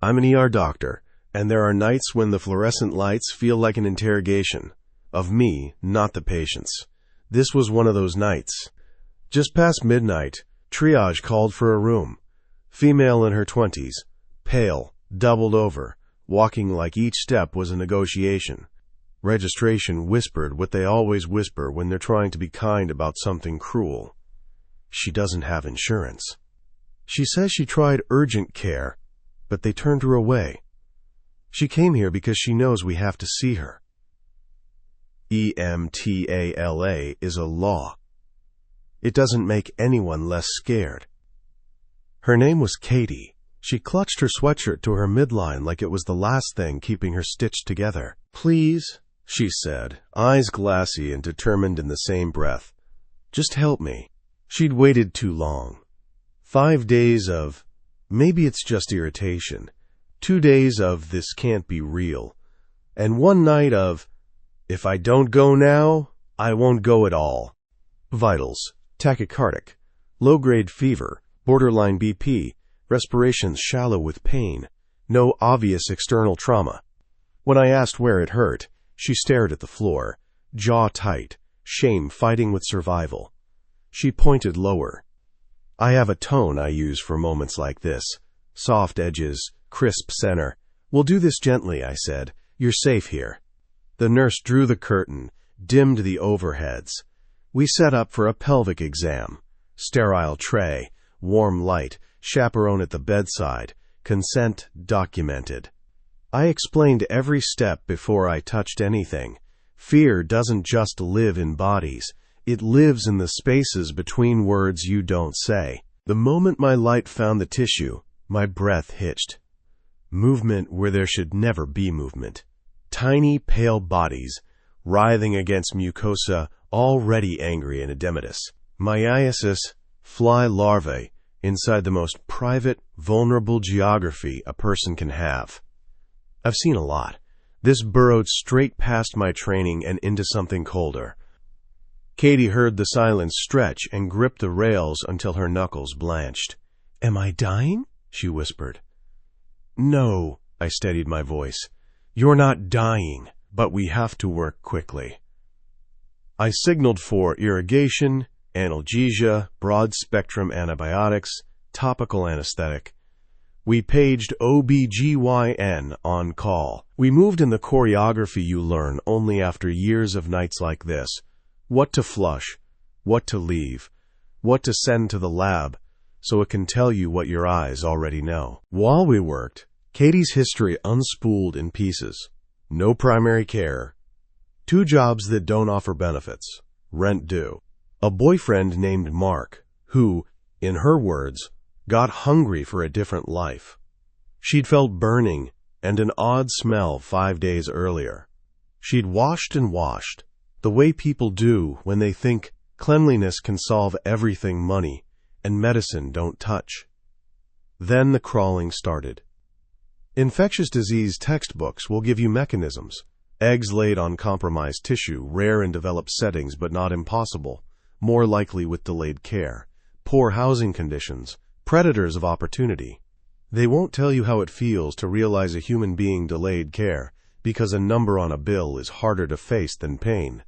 I'm an ER doctor, and there are nights when the fluorescent lights feel like an interrogation. Of me, not the patients. This was one of those nights. Just past midnight, triage called for a room. Female in her 20s, pale, doubled over, walking like each step was a negotiation. Registration whispered what they always whisper when they're trying to be kind about something cruel. She doesn't have insurance. She says she tried urgent care, but they turned her away. She came here because she knows we have to see her. EMTALA is a law. It doesn't make anyone less scared. Her name was Katie. She clutched her sweatshirt to her midline like it was the last thing keeping her stitched together. "Please," she said, eyes glassy and determined in the same breath. "Just help me." She'd waited too long. 5 days of, maybe it's just irritation. 2 days of, this can't be real. And 1 night of, if I don't go now, I won't go at all. Vitals: tachycardic, low-grade fever, borderline BP, respirations shallow with pain, no obvious external trauma. When I asked where it hurt, she stared at the floor, jaw tight, shame fighting with survival. She pointed lower. I have a tone I use for moments like this. Soft edges, crisp center. "We'll do this gently," I said. "You're safe here." The nurse drew the curtain, dimmed the overheads. We set up for a pelvic exam. Sterile tray, warm light, chaperone at the bedside, consent documented. I explained every step before I touched anything. Fear doesn't just live in bodies. It lives in the spaces between words you don't say. The moment my light found the tissue, my breath hitched. Movement where there should never be movement. Tiny, pale bodies, writhing against mucosa, already angry and edematous. Myiasis, fly larvae, inside the most private, vulnerable geography a person can have. I've seen a lot. This burrowed straight past my training and into something colder. Katie heard the silence stretch and gripped the rails until her knuckles blanched. "Am I dying?" she whispered. "No," I steadied my voice. "You're not dying, but we have to work quickly." I signaled for irrigation, analgesia, broad-spectrum antibiotics, topical anesthetic. We paged OBGYN on call. We moved in the choreography you learn only after years of nights like this. What to flush, what to leave, what to send to the lab, so it can tell you what your eyes already know. While we worked, Katie's history unspooled in pieces. No primary care. 2 jobs that don't offer benefits. Rent due. A boyfriend named Mark, who, in her words, got hungry for a different life. She'd felt burning and an odd smell 5 days earlier. She'd washed and washed, the way people do when they think cleanliness can solve everything money and medicine don't touch. Then the crawling started. Infectious disease textbooks will give you mechanisms. Eggs laid on compromised tissue, rare in developed settings but not impossible, more likely with delayed care. Poor housing conditions, predators of opportunity. They won't tell you how it feels to realize a human being delayed care, because a number on a bill is harder to face than pain.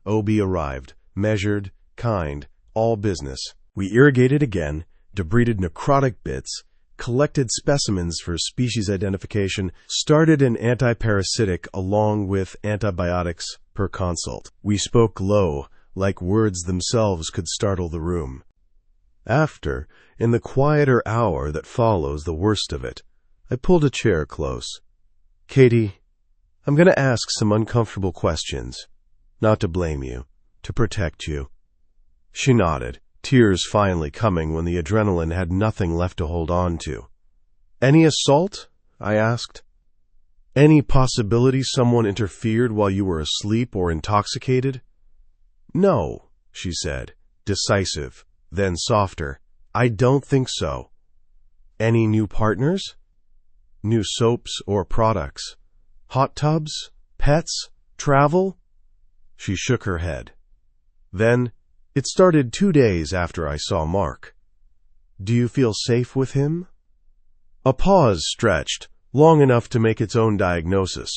OB arrived, measured, kind, all business. We irrigated again, debrided necrotic bits, collected specimens for species identification, started an antiparasitic along with antibiotics per consult. We spoke low, like words themselves could startle the room. After, in the quieter hour that follows the worst of it, I pulled a chair close. "Katie, I'm going to ask some uncomfortable questions. Not to blame you, to protect you." She nodded, tears finally coming when the adrenaline had nothing left to hold on to. "Any assault?" I asked. "Any possibility someone interfered while you were asleep or intoxicated?" "No," she said, decisive, then softer. "I don't think so." "Any new partners? New soaps or products? Hot tubs? Pets? Travel?" She shook her head. Then, "It started 2 days after I saw Mark. Do you feel safe with him?" A pause stretched, long enough to make its own diagnosis.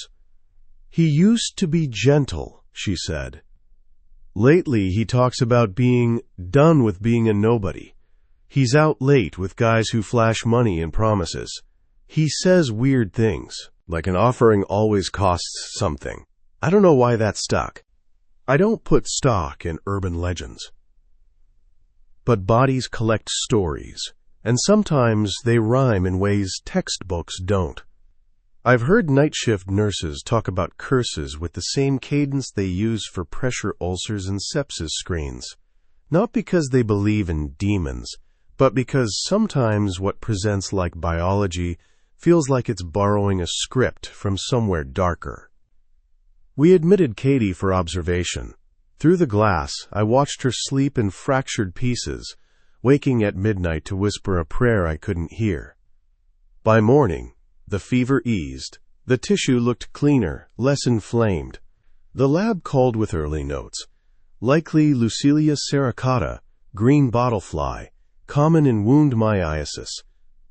"He used to be gentle," she said. "Lately he talks about being done with being a nobody. He's out late with guys who flash money and promises. He says weird things, like an offering always costs something. I don't know why that stuck. I don't put stock in urban legends. But bodies collect stories, and sometimes they rhyme in ways textbooks don't. I've heard night shift nurses talk about curses with the same cadence they use for pressure ulcers and sepsis screens, not because they believe in demons, but because sometimes what presents like biology feels like it's borrowing a script from somewhere darker. We admitted Katie for observation. Through the glass, I watched her sleep in fractured pieces, waking at midnight to whisper a prayer I couldn't hear. By morning, the fever eased. The tissue looked cleaner, less inflamed. The lab called with early notes. Likely Lucilia serracata, green bottlefly, common in wound myiasis.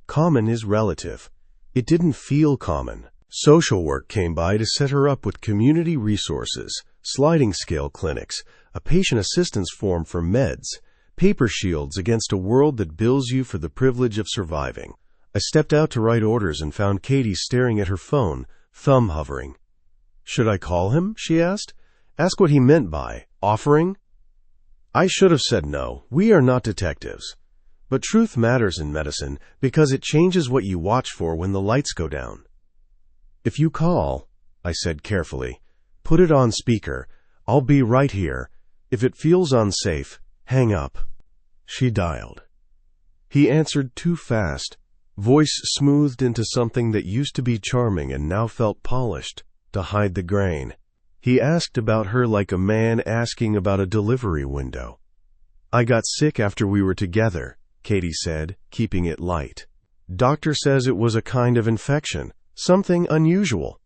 Common is relative. It didn't feel common. Social work came by to set her up with community resources, sliding scale clinics, a patient assistance form for meds, paper shields against a world that bills you for the privilege of surviving. I stepped out to write orders and found Katie staring at her phone, thumb hovering. "Should I call him?" she asked. "Ask what he meant by offering?" I should have said no. We are not detectives. But truth matters in medicine because it changes what you watch for when the lights go down. "If you call," I said carefully, "put it on speaker. I'll be right here. If it feels unsafe, hang up." She dialed. He answered too fast. Voice smoothed into something that used to be charming and now felt polished, to hide the grain. He asked about her like a man asking about a delivery window. "I got sick after we were together," Katie said, keeping it light. "Doctor says it was a kind of infection, something unusual."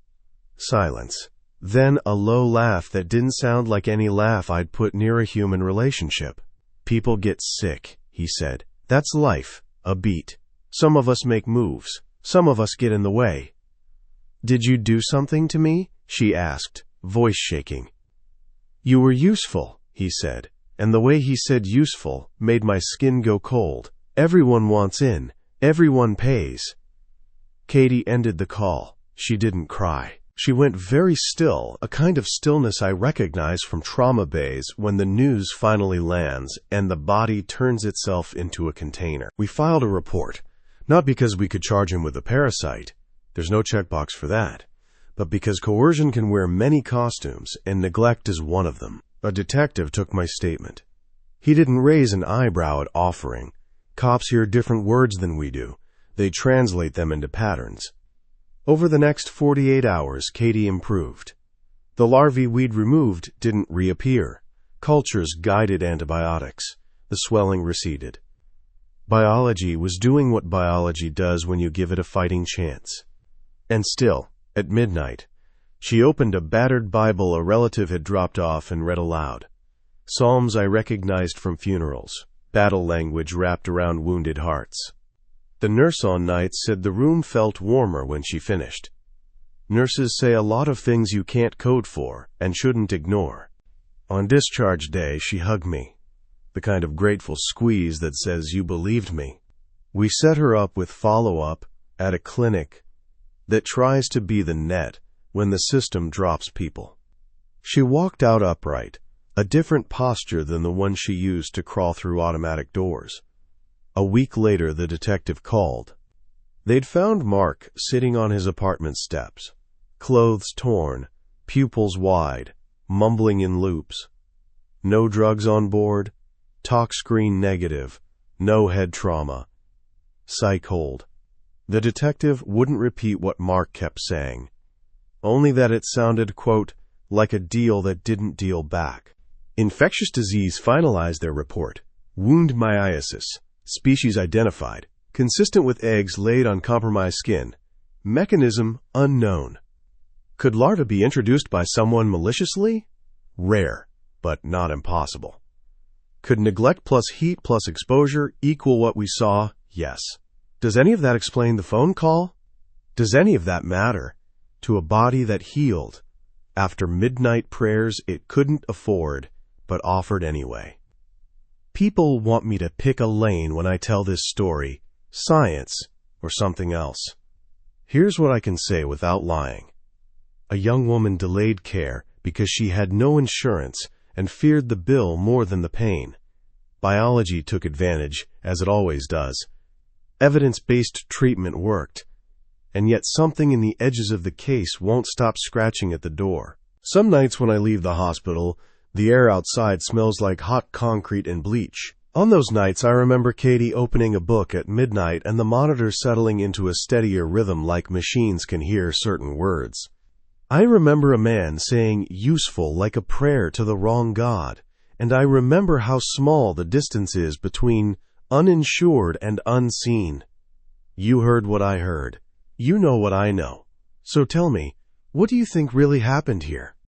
Silence. Then a low laugh that didn't sound like any laugh I'd put near a human relationship. "People get sick," he said. "That's life, a beat. Some of us make moves. Some of us get in the way." "Did you do something to me?" she asked, voice shaking. "You were useful," he said, and the way he said useful made my skin go cold. "Everyone wants in. Everyone pays." Katie ended the call. She didn't cry. She went very still, a kind of stillness I recognize from trauma bays when the news finally lands and the body turns itself into a container. We filed a report, not because we could charge him with a parasite. There's no checkbox for that. But because coercion can wear many costumes, and neglect is one of them. A detective took my statement. He didn't raise an eyebrow at offering. Cops hear different words than we do. They translate them into patterns. Over the next 48 hours, Katie improved. The larvae we'd removed didn't reappear. Cultures guided antibiotics. The swelling receded. Biology was doing what biology does when you give it a fighting chance. And still, at midnight, she opened a battered Bible a relative had dropped off and read aloud. Psalms I recognized from funerals, battle language wrapped around wounded hearts. The nurse on night said the room felt warmer when she finished. Nurses say a lot of things you can't code for and shouldn't ignore. On discharge day, she hugged me, the kind of grateful squeeze that says you believed me. We set her up with follow-up at a clinic that tries to be the net when the system drops people. She walked out upright, a different posture than the one she used to crawl through automatic doors. A week later, the detective called. They'd found Mark sitting on his apartment steps, clothes torn, pupils wide, mumbling in loops. No drugs on board, talk screen negative, no head trauma. Psych hold. The detective wouldn't repeat what Mark kept saying, only that it sounded, quote, like a deal that didn't deal back. Infectious disease finalized their report. Wound myiasis. Species identified, consistent with eggs laid on compromised skin. Mechanism unknown. Could larvae be introduced by someone maliciously? Rare, but not impossible. Could neglect plus heat plus exposure equal what we saw? Yes. Does any of that explain the phone call? Does any of that matter to a body that healed after midnight prayers it couldn't afford but offered anyway? People want me to pick a lane when I tell this story, science or something else. Here's what I can say without lying. A young woman delayed care because she had no insurance and feared the bill more than the pain. Biology took advantage, as it always does. Evidence-based treatment worked, and yet something in the edges of the case won't stop scratching at the door. Some nights when I leave the hospital, the air outside smells like hot concrete and bleach. On those nights, I remember Katie opening a book at midnight and the monitor settling into a steadier rhythm like machines can hear certain words. I remember a man saying useful like a prayer to the wrong God, and I remember how small the distance is between uninsured and unseen. You heard what I heard. You know what I know. So tell me, what do you think really happened here?